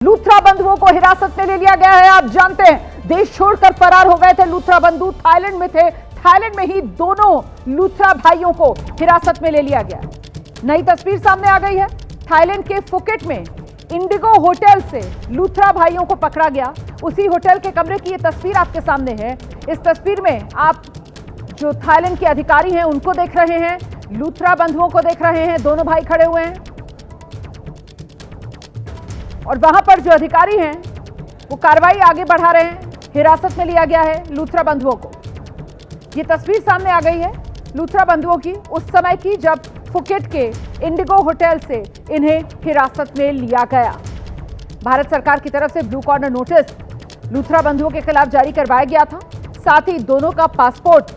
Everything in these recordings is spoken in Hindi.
लूथरा बंधुओं को हिरासत में ले लिया गया है। आप जानते हैं देश छोड़कर फरार हो गए थे लूथरा बंधु, थाईलैंड में थे। थाईलैंड में ही दोनों लूथरा भाइयों को हिरासत में ले लिया गया। नई तस्वीर सामने आ गई है। थाईलैंड के फुकेट में इंडिगो होटल से लूथरा भाइयों को पकड़ा गया। उसी होटल के कमरे की ये तस्वीर आपके सामने है। इस तस्वीर में आप जो थाईलैंड के अधिकारी हैं उनको देख रहे हैं, लूथरा बंधुओं को देख रहे हैं। दोनों भाई खड़े हुए हैं और वहां पर जो अधिकारी हैं वो कार्रवाई आगे बढ़ा रहे हैं। हिरासत में लिया गया है लूथरा बंधुओं को। ये तस्वीर सामने आ गई है लूथरा बंधुओं की, उस समय की जब फुकेट के इंडिगो होटल से इन्हें हिरासत में लिया गया। भारत सरकार की तरफ से ब्लू कॉर्नर नोटिस लूथरा बंधुओं के खिलाफ जारी करवाया गया था। साथ ही दोनों का पासपोर्ट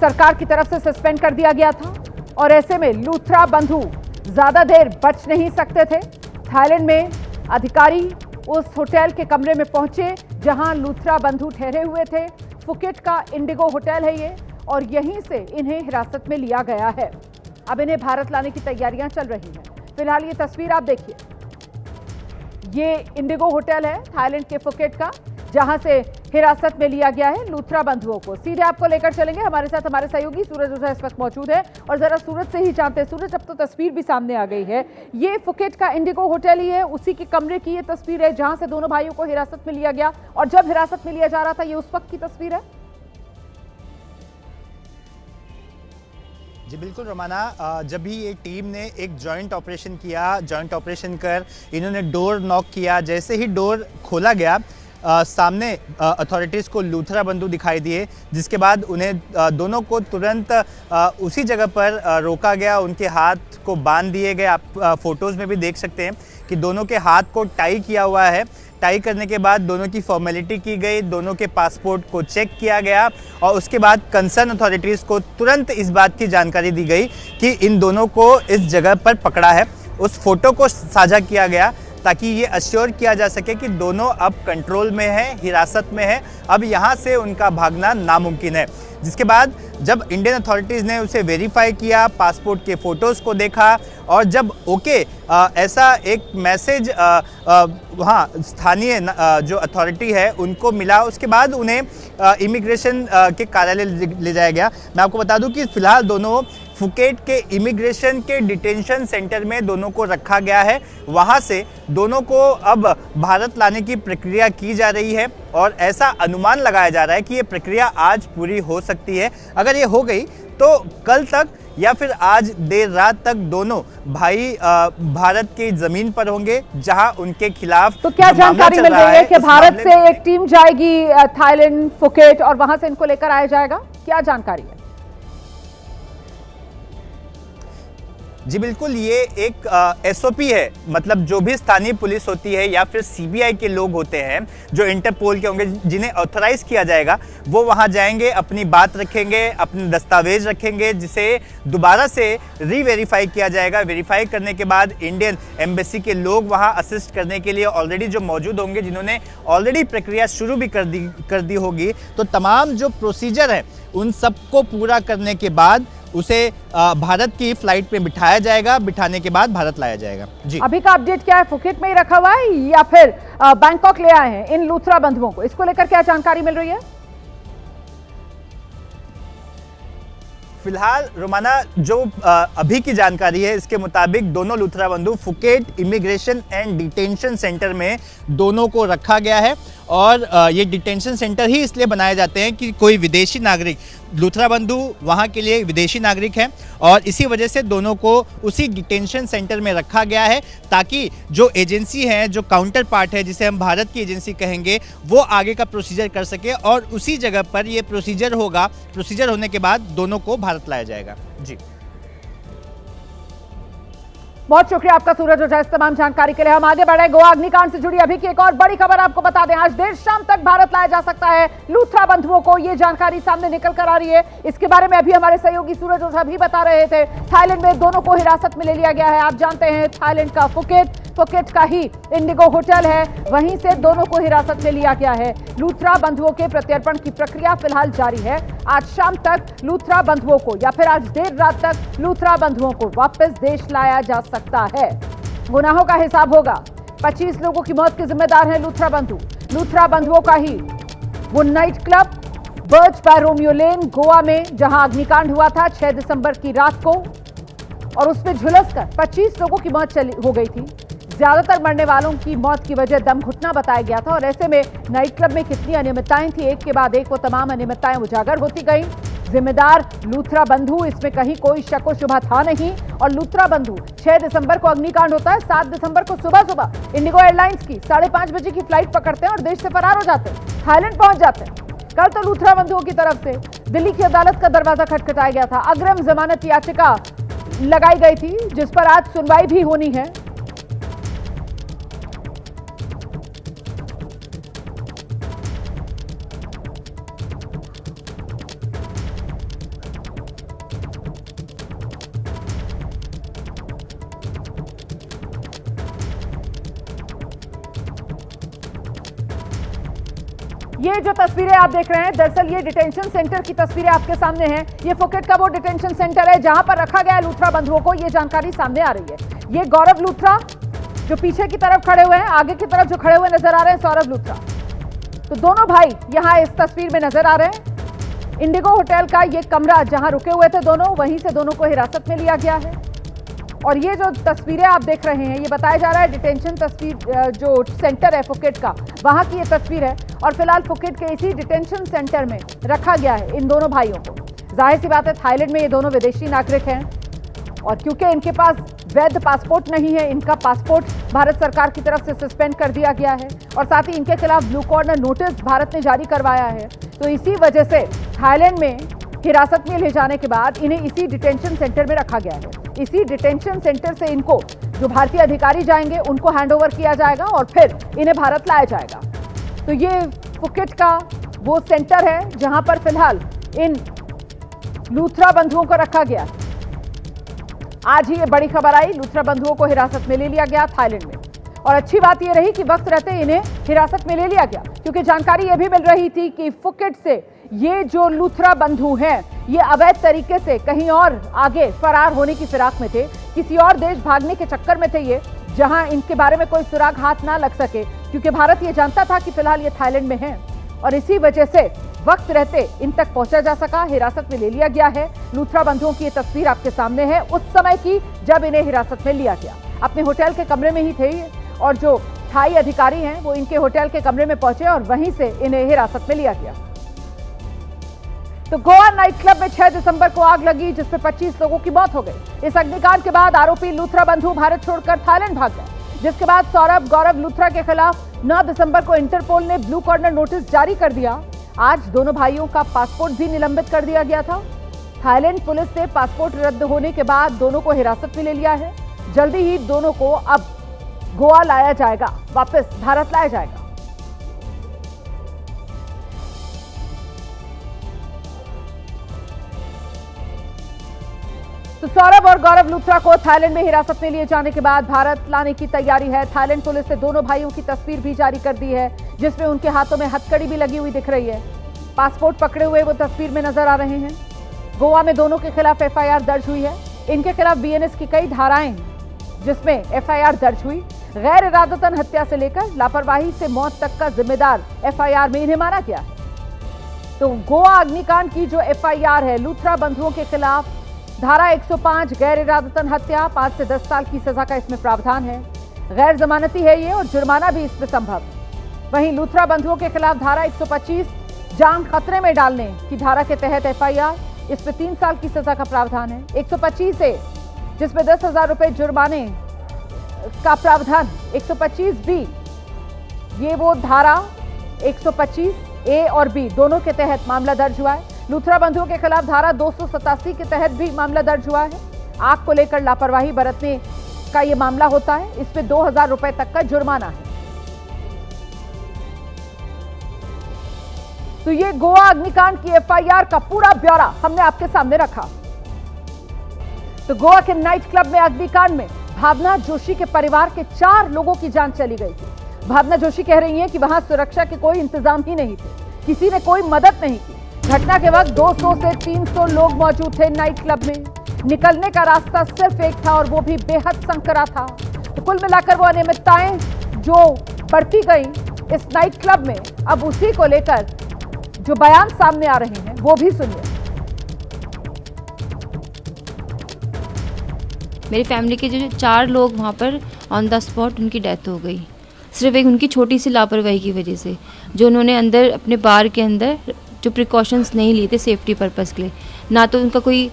सरकार की तरफ से सस्पेंड कर दिया गया था और ऐसे में लूथरा बंधु ज्यादा देर बच नहीं सकते थे। थाईलैंड में अधिकारी उस होटल के कमरे में पहुंचे जहां लूथरा बंधु ठहरे हुए थे। फुकेट का इंडिगो होटल है ये और यहीं से इन्हें हिरासत में लिया गया है। अब इन्हें भारत लाने की तैयारियां चल रही हैं। फिलहाल ये तस्वीर आप देखिए, ये इंडिगो होटल है थाईलैंड के फुकेट का, जहां से हिरासत में लिया गया है लूथरा बंधुओं को। सीधे आपको लेकर चलेंगे, हमारे साथ हमारे सहयोगी सूरज ओझा इस वक्त मौजूद है और जरा सूरज से ही जानते हैं। सूरज, अब तो तस्वीर भी सामने आ गई है। ये फुकेट का इंडिगो होटल ही है, उसी के कमरे की ये तस्वीर है जहां से दोनों भाइयों को हिरासत में लिया गया और जब हिरासत में लिया जा रहा था ये उस वक्त की तस्वीर है। जी बिल्कुल रोमाना, जब भी ये टीम ने एक जॉइंट ऑपरेशन किया, जॉइंट ऑपरेशन कर इन्होंने डोर नॉक किया। जैसे ही डोर खोला गया सामने अथॉरिटीज़ को लूथरा बंधु दिखाई दिए, जिसके बाद उन्हें दोनों को तुरंत उसी जगह पर रोका गया। उनके हाथ को बांध दिए गए। आप फोटोज़ में भी देख सकते हैं कि दोनों के हाथ को टाई किया हुआ है। टाई करने के बाद दोनों की फॉर्मेलिटी की गई, दोनों के पासपोर्ट को चेक किया गया और उसके बाद कंसर्न अथॉरिटीज़ को तुरंत इस बात की जानकारी दी गई कि इन दोनों को इस जगह पर पकड़ा है। उस फोटो को साझा किया गया ताकि ये अश्योर किया जा सके कि दोनों अब कंट्रोल में हैं, हिरासत में हैं। अब यहाँ से उनका भागना नामुमकिन है। जिसके बाद जब इंडियन अथॉरिटीज़ ने उसे वेरीफाई किया, पासपोर्ट के फ़ोटोज़ को देखा और जब ऐसा एक मैसेज वहाँ स्थानीय जो अथॉरिटी है उनको मिला, उसके बाद उन्हें इमिग्रेशन के कार्यालय ले जाया गया। मैं आपको बता दूं कि फ़िलहाल दोनों फुकेट के इमिग्रेशन के डिटेंशन सेंटर में दोनों को रखा गया है। वहाँ से दोनों को अब भारत लाने की प्रक्रिया की जा रही है और ऐसा अनुमान लगाया जा रहा है कि ये प्रक्रिया आज पूरी हो सकती है। अगर ये हो गई तो कल तक या फिर आज देर रात तक दोनों भाई भारत की जमीन पर होंगे, जहां उनके खिलाफ तो क्या जानकारी मिल रही है कि भारत से एक टीम जाएगी थाईलैंड फुकेट और वहां से इनको लेकर आया जाएगा? क्या जानकारी है? जी बिल्कुल, ये एक एसओपी है। मतलब जो भी स्थानीय पुलिस होती है या फिर सीबीआई के लोग होते हैं जो इंटरपोल के होंगे, जिन्हें ऑथराइज किया जाएगा, वो वहां जाएंगे, अपनी बात रखेंगे, अपने दस्तावेज रखेंगे, जिसे दोबारा से रीवेरीफाई किया जाएगा। वेरीफाई करने के बाद इंडियन एम्बेसी के लोग वहां असिस्ट करने के लिए ऑलरेडी जो मौजूद होंगे, जिन्होंने ऑलरेडी प्रक्रिया शुरू भी कर दी होगी। तो तमाम जो प्रोसीजर है उन सबको पूरा करने के बाद उसे भारत की फ्लाइट में बिठाया जाएगा। बिठाने के बाद भारत लाया जाएगा। जी, अभी का अपडेट क्या है? फुकेट में ही रखा हुआ है या फिर बैंकॉक ले आए हैं इन लूथरा बंधुओं को? इसको लेकर क्या जानकारी मिल रही है? फिलहाल रोमाना, जो अभी की जानकारी है इसके मुताबिक दोनों लूथरा बंधु Phuket immigration and detention centre में दोनों को रखा गया है और ये डिटेंशन सेंटर ही इसलिए बनाए जाते हैं कि कोई विदेशी नागरिक, लूथरा बंधु वहाँ के लिए विदेशी नागरिक हैं और इसी वजह से दोनों को उसी डिटेंशन सेंटर में रखा गया है ताकि जो एजेंसी है, जो काउंटर पार्ट है, जिसे हम भारत की एजेंसी कहेंगे, वो आगे का प्रोसीजर कर सके और उसी जगह पर ये प्रोसीजर होगा। प्रोसीजर होने के बाद दोनों को भारत लाया जाएगा। जी, बहुत शुक्रिया आपका सूरज ओझा इस तमाम जानकारी के लिए। हम आगे बढ़े, गोवा अग्निकांड से जुड़ी अभी की एक और बड़ी खबर आपको बता दें। आज देर शाम तक भारत लाया जा सकता है लूथरा बंधुओं को, ये जानकारी सामने निकल कर आ रही है। इसके बारे में अभी हमारे सहयोगी सूरज ओझा भी बता रहे थे। थाईलैंड में दोनों को हिरासत में ले लिया गया है। आप जानते हैं थाईलैंड का फुकेट का ही इंडिगो होटल है, वहीं से दोनों को हिरासत में लिया गया है। लूथरा बंधुओं के प्रत्यर्पण की प्रक्रिया फिलहाल जारी है। आज शाम तक लूथरा बंधुओं को या फिर आज देर रात तक लूथरा बंधुओं को वापस देश लाया जा सकता है। गुनाहों का हिसाब होगा 25 लोगों की मौत के जिम्मेदार हैं लूथरा बंधु। लूथरा बंधुओं का ही वो night club Birch by Romeo Lane Goa में जहां अग्निकांड हुआ था 6 दिसंबर की रात को, और उसमें झुलसकर 25 लोगों की मौत हो गई थी। ज्यादातर मरने वालों की मौत की वजह दम घुटना बताया गया था। और ऐसे में नाइट क्लब में कितनी अनियमितताएं थी, एक के बाद एक वो तमाम अनियमितताएं उजागर होती गई। जिम्मेदार लूथरा बंधु, इसमें कहीं कोई शक व शुबा था नहीं। और लूथरा बंधु 6 दिसंबर को अग्निकांड होता है, 7 दिसंबर को सुबह सुबह इंडिगो एयरलाइंस की 5:30 बजे की फ्लाइट पकड़ते हैं और देश से फरार हो जाते हैं, थाईलैंड पहुंच जाते हैं। कल तो लूथरा बंधुओं की तरफ से दिल्ली की अदालत का दरवाजा खटखटाया गया था, अग्रिम जमानत याचिका लगाई गई थी जिस पर आज सुनवाई भी होनी है। ये जो तस्वीरें आप देख रहे हैं, दरअसल ये डिटेंशन सेंटर की तस्वीरें आपके सामने हैं। ये फुकेट का वो डिटेंशन सेंटर है जहां पर रखा गया है लूथरा बंधुओं को। ये जानकारी सामने आ रही है। ये गौरव लूथरा जो पीछे की तरफ खड़े हुए हैं, आगे की तरफ जो खड़े हुए नजर आ रहे हैं सौरभ लूथरा। तो दोनों भाई यहां इस तस्वीर में नजर आ रहे हैं। इंडिगो होटल का ये कमरा जहां रुके हुए थे दोनों, वहीं से दोनों को हिरासत में लिया गया है। और ये जो तस्वीरें आप देख रहे हैं, ये बताया जा रहा है डिटेंशन तस्वीर जो सेंटर है फुकेट का, वहां की ये तस्वीर है। और फिलहाल फुकेट के इसी डिटेंशन सेंटर में रखा गया है इन दोनों भाइयों को। जाहिर सी बात है, थाईलैंड में ये दोनों विदेशी नागरिक हैं और क्योंकि इनके पास वैध पासपोर्ट नहीं है, इनका पासपोर्ट भारत सरकार की तरफ से सस्पेंड कर दिया गया है और साथ ही इनके खिलाफ ब्लू कॉर्नर नोटिस भारत ने जारी करवाया है। तो इसी वजह से थाईलैंड में हिरासत में ले जाने के बाद इन्हें इसी डिटेंशन सेंटर में रखा गया है। इसी डिटेंशन सेंटर से इनको जो भारतीय अधिकारी जाएंगे उनको हैंडओवर किया जाएगा और फिर इन्हें भारत लाया जाएगा। तो ये फुकेट का वो सेंटर है जहां पर फिलहाल इन लूथरा बंधुओं को रखा गया। आज ही ये बड़ी खबर आई, लूथरा बंधुओं को हिरासत में ले लिया गया थाईलैंड में। और अच्छी बात यह रही कि वक्त रहते इन्हें हिरासत में ले लिया गया, क्योंकि जानकारी यह भी मिल रही थी कि फुकेट से ये जो लूथरा बंधु हैं, ये अवैध तरीके से कहीं और आगे फरार होने की फिराक में थे, किसी और देश भागने के चक्कर में थे ये, जहां इनके बारे में कोई सुराग हाथ ना लग सके, क्योंकि भारत ये जानता था कि फिलहाल ये थाईलैंड में हैं। और इसी वजह से वक्त रहते इन तक पहुंचा जा सका, हिरासत में ले लिया गया है। लूथरा बंधुओं की ये तस्वीर आपके सामने है उस समय की जब इन्हें हिरासत में लिया गया। अपने होटल के कमरे में ही थे ये, और जो थाई अधिकारी हैं वो इनके होटल के कमरे में पहुंचे और वहीं से इन्हें हिरासत में लिया गया। तो गोवा नाइट क्लब में 6 दिसंबर को आग लगी जिसमें 25 लोगों की मौत हो गई। इस अग्निकांड के बाद आरोपी लूथरा बंधु भारत छोड़कर थाईलैंड भाग गए, जिसके बाद सौरभ गौरव लूथरा के खिलाफ 9 दिसंबर को इंटरपोल ने ब्लू कॉर्नर नोटिस जारी कर दिया। आज दोनों भाइयों का पासपोर्ट भी निलंबित कर दिया गया था। थाईलैंड पुलिस ने पासपोर्ट रद्द होने के बाद दोनों को हिरासत में ले लिया है। जल्दी ही दोनों को अब गोवा लाया जाएगा, वापस भारत लाया जाएगा। तो सौरभ और गौरव लूथरा को थाईलैंड में हिरासत में लिए जाने के बाद भारत लाने की तैयारी है। थाईलैंड पुलिस ने दोनों भाइयों की तस्वीर भी जारी कर दी है, जिसमें उनके हाथों में हथकड़ी भी लगी हुई दिख रही है। पासपोर्ट पकड़े हुए वो तस्वीर में नजर आ रहे हैं। गोवा में दोनों के खिलाफ एफआईआर दर्ज हुई है। इनके खिलाफ बीएनएस की कई धाराएं जिसमें एफआईआर दर्ज हुई। गैर इरादतन हत्या से लेकर लापरवाही से मौत तक का जिम्मेदार एफआईआर में इन्हें माना गया है। तो गोवा अग्निकांड की जो एफआईआर है लूथरा बंधुओं के खिलाफ, धारा 105 गैर इरादतन हत्या, 5 से 10 साल की सजा का इसमें प्रावधान है। गैर जमानती है ये और जुर्माना भी इसमें संभव। वहीं लूथरा बंधुओं के खिलाफ धारा 125 जान खतरे में डालने की धारा के तहत एफआईआर, इसमें 3 साल की सजा का प्रावधान है। 125 से जिसमें 10,000 रुपए जुर्माने का प्रावधान। 125 बी, ये वो धारा 125 ए और बी दोनों के तहत मामला दर्ज हुआ है। लूथरा बंधुओं के खिलाफ धारा 287 के तहत भी मामला दर्ज हुआ है। आग को लेकर लापरवाही बरतने का ये मामला होता है, इसमें 2,000 रुपए तक का जुर्माना है। तो ये गोवा अग्निकांड की एफआईआर का पूरा ब्यौरा हमने आपके सामने रखा। तो गोवा के नाइट क्लब में अग्निकांड में भावना जोशी के परिवार के 4 लोगों की जान चली गई थी। भावना जोशी कह रही हैं कि वहां सुरक्षा के कोई इंतजाम ही नहीं थे, किसी ने कोई मदद नहीं की। घटना के वक्त 200 से 300 लोग मौजूद थे नाइट क्लब में। निकलने का रास्ता सिर्फ एक था और वो भी बेहद संकरा था। तो कुल मिलाकर वो अनियमितताएं जो बढ़ती गई इस नाइट क्लब में, अब उसी को लेकर जो बयान सामने आ रहे हैं वो भी सुनिए। मेरी फैमिली के जो 4 लोग वहाँ पर ऑन द स्पॉट उनकी डेथ हो गई, सिर्फ एक उनकी छोटी सी लापरवाही की वजह से, जो उन्होंने अंदर अपने बार के अंदर जो प्रिकॉशंस नहीं लिए थे सेफ्टी पर्पस के लिए। ना तो उनका कोई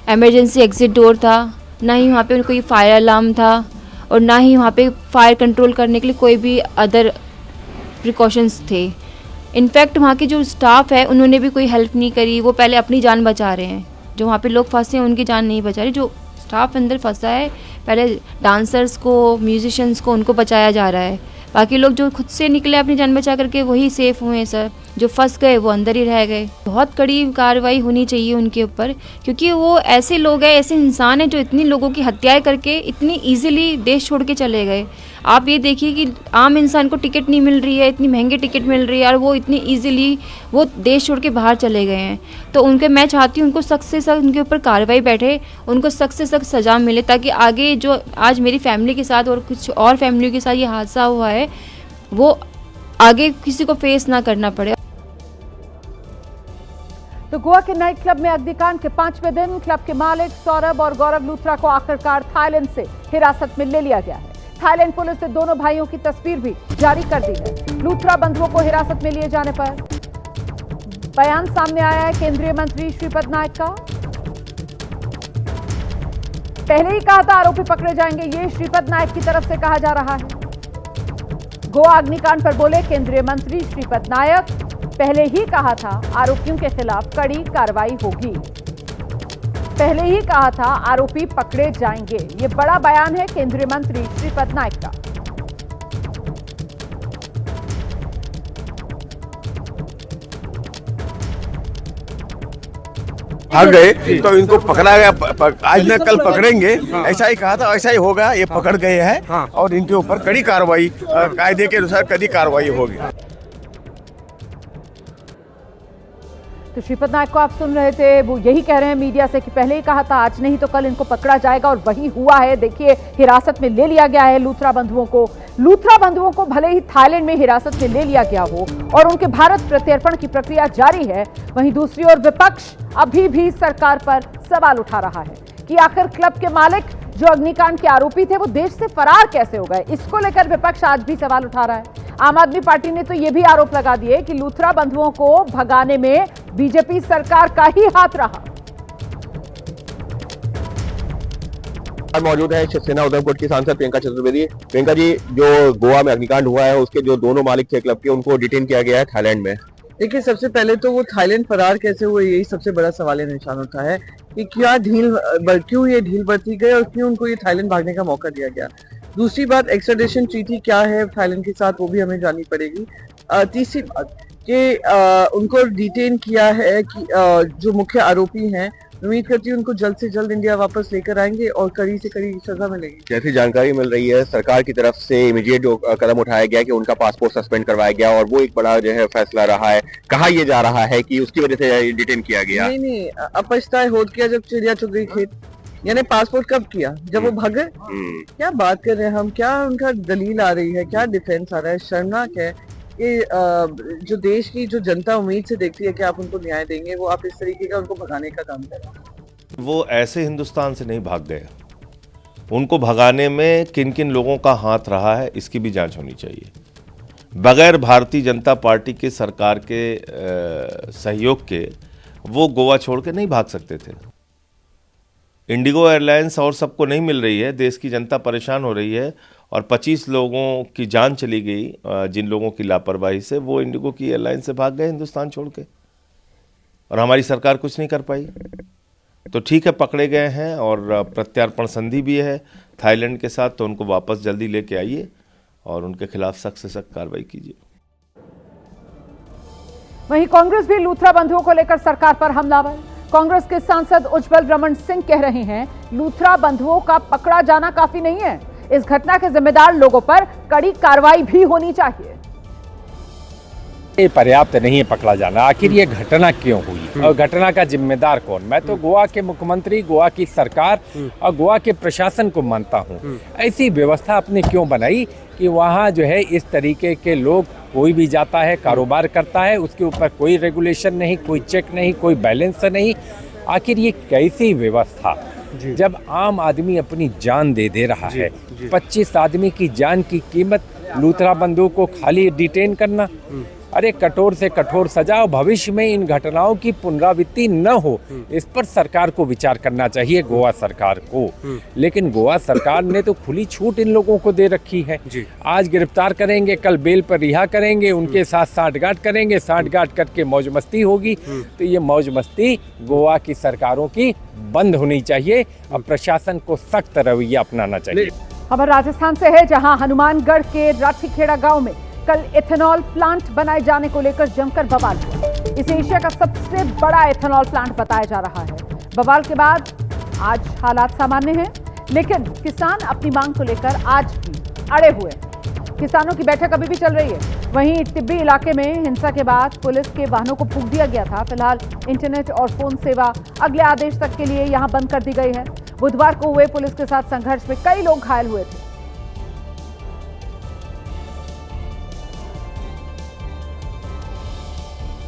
इमरजेंसी एग्जिट डोर था, ना ही वहाँ पे कोई फायर अलार्म था, और ना ही वहाँ पे फायर कंट्रोल करने के लिए कोई भी अदर प्रिकॉशंस थे। इनफैक्ट वहाँ के जो स्टाफ है उन्होंने भी कोई हेल्प नहीं करी, वो पहले अपनी जान बचा रहे हैं। जो वहाँ पे लोग फंसे हैं उनकी जान नहीं बचा रही, जो स्टाफ अंदर फंसा है पहले डांसर्स को, म्यूजिशियंस को, उनको बचाया जा रहा है। बाकी लोग जो खुद से निकले अपनी जान बचा करके वही सेफ हुए हैं सर, जो फंस गए वो अंदर ही रह गए। बहुत कड़ी कार्रवाई होनी चाहिए उनके ऊपर, क्योंकि वो ऐसे लोग हैं, ऐसे इंसान हैं जो इतनी लोगों की हत्याएं करके इतनी इजीली देश छोड़ के चले गए। आप ये देखिए कि आम इंसान को टिकट नहीं मिल रही है, इतनी महंगी टिकट मिल रही है, और वो इतनी इजीली वो देश छोड़ के बाहर चले गए हैं। तो मैं चाहती हूँ उनको सख्त से सख्त उनके ऊपर कार्रवाई बैठे, उनको सख्त से सख्त सज़ा मिले, ताकि आगे जो आज मेरी फैमिली के साथ और कुछ और फैमिलियों के साथ ये हादसा हुआ है वो आगे किसी को फेस ना करना पड़े। तो गोवा के नाइट क्लब में अग्निकांड के 5वें दिन क्लब के मालिक सौरभ और गौरव लूथरा को आखिरकार थाईलैंड से हिरासत में ले लिया गया है। थाईलैंड पुलिस ने दोनों भाइयों की तस्वीर भी जारी कर दी है। लूथरा बंधुओं को हिरासत में लिए जाने पर बयान सामने आया है केंद्रीय मंत्री श्रीपद नायक का। पहले ही कहा था आरोपी पकड़े जाएंगे, ये श्रीपद नायक की तरफ से कहा जा रहा है। गोवा अग्निकांड पर बोले केंद्रीय मंत्री श्रीपद नायक, पहले ही कहा था आरोपियों के खिलाफ कड़ी कार्रवाई होगी, पहले ही कहा था आरोपी पकड़े जाएंगे। ये बड़ा बयान है केंद्रीय मंत्री श्रीपद नायक का। आ गए तो इनको पकड़ा गया, आज न कल पकड़ेंगे, ऐसा ही कहा था, ऐसा ही होगा। ये पकड़ गए हैं और इनके ऊपर कड़ी कार्रवाई, कायदे के अनुसार कड़ी कार्रवाई होगी। तो श्रीपद नायक को आप सुन रहे थे, वो यही कह रहे हैं मीडिया से कि पहले ही कहा था आज नहीं तो कल इनको पकड़ा जाएगा, और वही हुआ है। देखिए हिरासत में ले लिया गया है लूथरा बंधुओं को। लूथरा बंधुओं को भले ही थाईलैंड में हिरासत में ले लिया गया हो और उनके भारत प्रत्यर्पण की प्रक्रिया जारी है, वहीं दूसरी ओर विपक्ष अभी भी सरकार पर सवाल उठा रहा है कि आखिर क्लब के मालिक जो अग्निकांड के आरोपी थे वो देश से फरार कैसे हो गए। इसको लेकर विपक्ष आज भी सवाल उठा रहा है। आम आदमी पार्टी ने तो यह भी आरोप लगा दिए कि लूथरा बंधुओं को भगाने में बीजेपी सरकार का ही हाथ रहा। मौजूद है शिवसेना उधमपुर की सांसद प्रियंका चतुर्वेदी। प्रियंका जी, जो गोवा में अग्निकांड हुआ है उसके जो दोनों मालिक थे क्लब के, उनको डिटेन किया गया है थाईलैंड में। देखिए, सबसे पहले तो वो थाईलैंड फरार कैसे हुए, यही सबसे बड़ा सवाल निशान होता है कि क्यों ये ढील बरती गई और क्यों उनको ये थाईलैंड भागने का मौका दिया गया। दूसरी बात, एक्स्ट्राडिशन ट्रीटी क्या है थाईलैंड के साथ, वो भी हमें जाननी पड़ेगी। तीसरी बात कि उनको डिटेन किया है कि जो मुख्य आरोपी हैं, उम्मीद करती हूँ उनको जल्द से जल्द इंडिया वापस लेकर आएंगे और कड़ी से कड़ी सजा मिलेगी। जैसी जानकारी मिल रही है सरकार की तरफ से इमीडिएट जो कदम उठाया गया कि उनका पासपोर्ट सस्पेंड करवाया गया, और वो एक बड़ा जो है फैसला रहा है। कहा यह जा रहा है कि उसकी वजह से डिटेन किया गया। नहीं, अपछताए होत किया जब चिड़िया चुग गई खेत। यानी पासपोर्ट कब किया, जब वो भागे। क्या बात कर रहे हैं हम, क्या उनका दलील आ रही है, क्या डिफेंस आ रहा है। शर्मनाक है कि जो देश की जो जनता उम्मीद से देखती है कि आप उनको न्याय देंगे, वो आप इस तरीके का उनको भगाने का काम कर रहे हैं। वो ऐसे हिंदुस्तान से नहीं भाग गए, उनको भगाने में किन किन लोगों का हाथ रहा है इसकी भी जांच होनी चाहिए। बगैर भारतीय जनता पार्टी के सरकार के सहयोग के वो गोवा छोड़ के नहीं भाग सकते थे। इंडिगो एयरलाइंस और सबको नहीं मिल रही है, देश की जनता परेशान हो रही है, और 25 लोगों की जान चली गई जिन लोगों की लापरवाही से। वो इंडिगो की एयरलाइन से भाग गए हिंदुस्तान छोड़ के, और हमारी सरकार कुछ नहीं कर पाई। तो ठीक है, पकड़े गए हैं और प्रत्यार्पण संधि भी है थाईलैंड के साथ, तो उनको वापस जल्दी लेके आइए और उनके खिलाफ सख्त से सख्त कार्रवाई कीजिए। वहीं कांग्रेस भी लूथरा बंधुओं को लेकर सरकार पर हमलावर। कांग्रेस के सांसद उज्जवल रमन सिंह कह रहे हैं लूथरा बंधुओं का पकड़ा जाना काफी नहीं है, इस घटना के जिम्मेदार लोगों पर कड़ी कार्रवाई भी होनी चाहिए। ये पर्याप्त नहीं है पकड़ा जाना। आखिर ये घटना क्यों हुई और घटना का जिम्मेदार कौन? मैं तो गोवा के मुख्यमंत्री, गोवा की सरकार और गोवा के प्रशासन को मानता हूँ। ऐसी व्यवस्था आपने क्यों बनाई कि वहाँ जो है इस तरीके के लोग, कोई भी जाता है कारोबार करता है, उसके ऊपर कोई रेगुलेशन नहीं, कोई चेक नहीं, कोई बैलेंस नहीं। आखिर ये कैसी व्यवस्था जब आम आदमी अपनी जान दे रहा है। 25 आदमी की जान की कीमत लूथरा बंदूक को खाली डिटेन करना। अरे कठोर से कठोर सजा, भविष्य में इन घटनाओं की पुनरावृत्ति न हो, इस पर सरकार को विचार करना चाहिए, गोवा सरकार को। लेकिन गोवा सरकार ने तो खुली छूट इन लोगों को दे रखी है। आज गिरफ्तार करेंगे, कल बेल पर रिहा करेंगे, उनके साथ सांठगांठ करेंगे, सांठगांठ करके मौज मस्ती होगी। तो ये मौज मस्ती गोवा की सरकारों की बंद होनी चाहिए। अब प्रशासन को सख्त रवैया अपनाना चाहिए। खबर राजस्थान से है, जहां हनुमानगढ़ के राठीखेड़ा गांव में कल एथेनॉल प्लांट बनाए जाने को लेकर जमकर बवाल हुआ। इसे एशिया का सबसे बड़ा एथेनॉल प्लांट बताया जा रहा है। बवाल के बाद आज हालात सामान्य हैं, लेकिन किसान अपनी मांग को लेकर आज भी अड़े हुए हैं। किसानों की बैठक अभी भी चल रही है। वहीं टिब्बी इलाके में हिंसा के बाद पुलिस के वाहनों को फूंक दिया गया था। फिलहाल इंटरनेट और फोन सेवा अगले आदेश तक के लिए यहां बंद कर दी गई है। बुधवार को हुए पुलिस के साथ संघर्ष में कई लोग घायल हुए थे।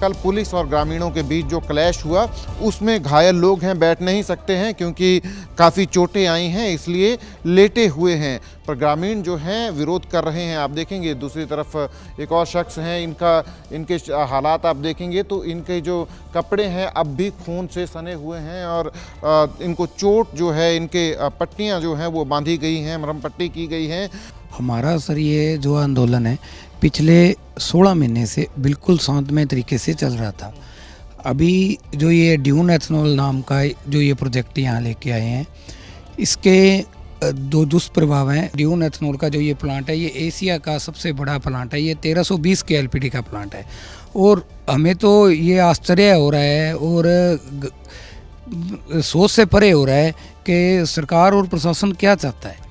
कल पुलिस और ग्रामीणों के बीच जो क्लैश हुआ उसमें घायल लोग हैं, बैठ नहीं सकते हैं क्योंकि काफ़ी चोटें आई हैं, इसलिए लेटे हुए हैं। पर ग्रामीण जो हैं विरोध कर रहे हैं। आप देखेंगे दूसरी तरफ एक और शख्स हैं, इनके हालात आप देखेंगे तो इनके जो कपड़े हैं अब भी खून से सने हुए हैं और इनको चोट जो है, इनके पट्टियाँ जो हैं वो बांधी गई हैं, मरहम पट्टी की गई हैं। हमारा सर ये जो आंदोलन है पिछले 16 महीने से बिल्कुल शांतमय तरीके से चल रहा था। अभी जो ये ड्यून एथेनॉल नाम का जो ये प्रोजेक्ट यहाँ लेके आए हैं, इसके दो दुष्प्रभाव हैं। ड्यून एथेनॉल का जो ये प्लांट है, ये एशिया का सबसे बड़ा प्लांट है। ये 1320 के एलपीडी का प्लांट है और हमें तो ये आश्चर्य हो रहा है और सोच से परे हो रहा है कि सरकार और प्रशासन क्या चाहता है।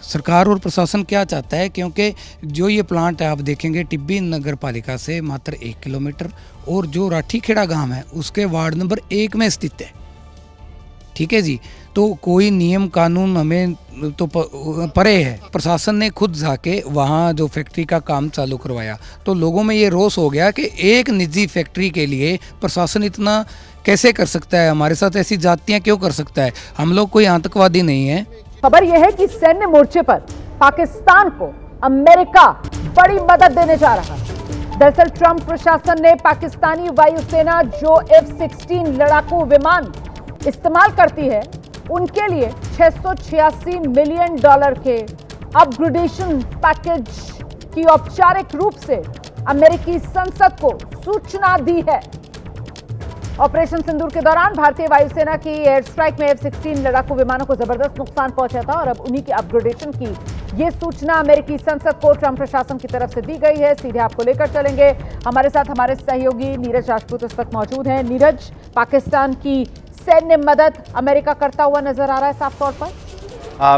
सरकार और प्रशासन क्या चाहता है, क्योंकि जो ये प्लांट है आप देखेंगे टिब्बी नगर पालिका से मात्र 1 किलोमीटर और जो राठीखेड़ा गांव है उसके वार्ड नंबर 1 में स्थित है। ठीक है जी, तो कोई नियम कानून हमें तो परे है। प्रशासन ने खुद जाके वहाँ जो फैक्ट्री का काम चालू करवाया तो लोगों में ये रोष हो गया कि एक निजी फैक्ट्री के लिए प्रशासन इतना कैसे कर सकता है, हमारे साथ ऐसी जातियाँ क्यों कर सकता है। हम लोग कोई आतंकवादी नहीं है। खबर यह है कि सैन्य मोर्चे पर पाकिस्तान को अमेरिका बड़ी मदद देने जा रहा है। दरअसल ट्रंप प्रशासन ने पाकिस्तानी वायुसेना जो F-16 लड़ाकू विमान इस्तेमाल करती है उनके लिए $686 मिलियन के अपग्रेडेशन पैकेज की औपचारिक रूप से अमेरिकी संसद को सूचना दी है। ऑपरेशन सिंदूर के दौरान भारतीय वायुसेना की एयर स्ट्राइक में F-16 लड़ाकू विमानों को जबरदस्त नुकसान पहुंचा था और अब उन्हीं के अपग्रेडेशन की ये सूचना अमेरिकी संसद को ट्रंप प्रशासन की तरफ से दी गई है। सीधे आपको लेकर चलेंगे, हमारे साथ हमारे सहयोगी नीरज राजपूत इस वक्त मौजूद हैं। नीरज, पाकिस्तान की सैन्य मदद अमेरिका करता हुआ नजर आ रहा है साफ तौर पर।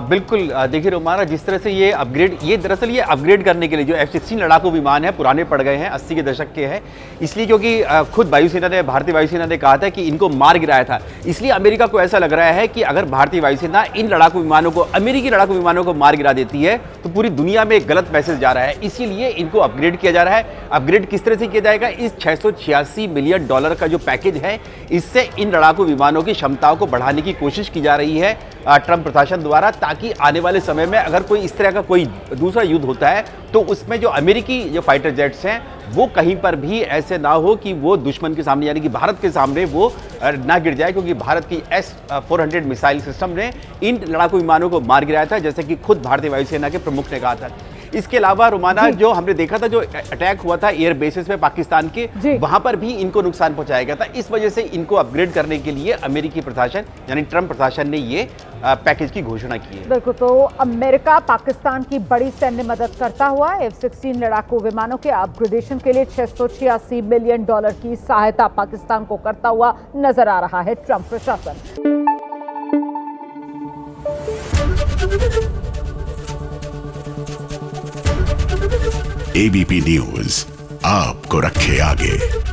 बिल्कुल, देखिए रोमाना, जिस तरह से ये दरअसल ये अपग्रेड करने के लिए जो F-16 लड़ाकू विमान है पुराने पड़ गए हैं, 80 के दशक के हैं, इसलिए क्योंकि खुद भारतीय वायुसेना ने कहा था कि इनको मार गिराया था। इसलिए अमेरिका को ऐसा लग रहा है कि अगर भारतीय वायुसेना इन लड़ाकू विमानों को, अमेरिकी लड़ाकू विमानों को मार गिरा देती है तो पूरी दुनिया में एक गलत मैसेज जा रहा है। इसीलिए इनको अपग्रेड किया जा रहा है। अपग्रेड किस तरह से किया जाएगा? इस $686 मिलियन का जो पैकेज है, इससे इन लड़ाकू विमानों की क्षमताओं को बढ़ाने की कोशिश की जा रही है ट्रंप प्रशासन द्वारा, ताकि आने वाले समय में अगर कोई इस तरह का कोई दूसरा युद्ध होता है तो उसमें जो अमेरिकी जो फाइटर जेट्स हैं वो कहीं पर भी ऐसे ना हो कि वो दुश्मन के सामने, यानी कि भारत के सामने वो ना गिर जाए, क्योंकि भारत की S-400 मिसाइल सिस्टम ने इन लड़ाकू विमानों को मार गिराया था, जैसे कि खुद भारतीय वायुसेना के प्रमुख ने कहा था। इसके अलावा रोमाना, जो हमने देखा था, जो अटैक हुआ था एयर बेसिस पे पाकिस्तान के, वहां पर भी इनको नुकसान पहुंचाया गया था। इस वजह से इनको अपग्रेड करने के लिए अमेरिकी प्रशासन यानी ट्रंप प्रशासन ने ये पैकेज की घोषणा की है। बिल्कुल, तो अमेरिका पाकिस्तान की बड़ी सैन्य मदद करता हुआ F-16 लड़ाकू विमानों के अपग्रेडेशन के लिए $686 मिलियन की सहायता पाकिस्तान को करता हुआ नजर आ रहा है ट्रंप प्रशासन। ABP न्यूज आपको रखे आगे।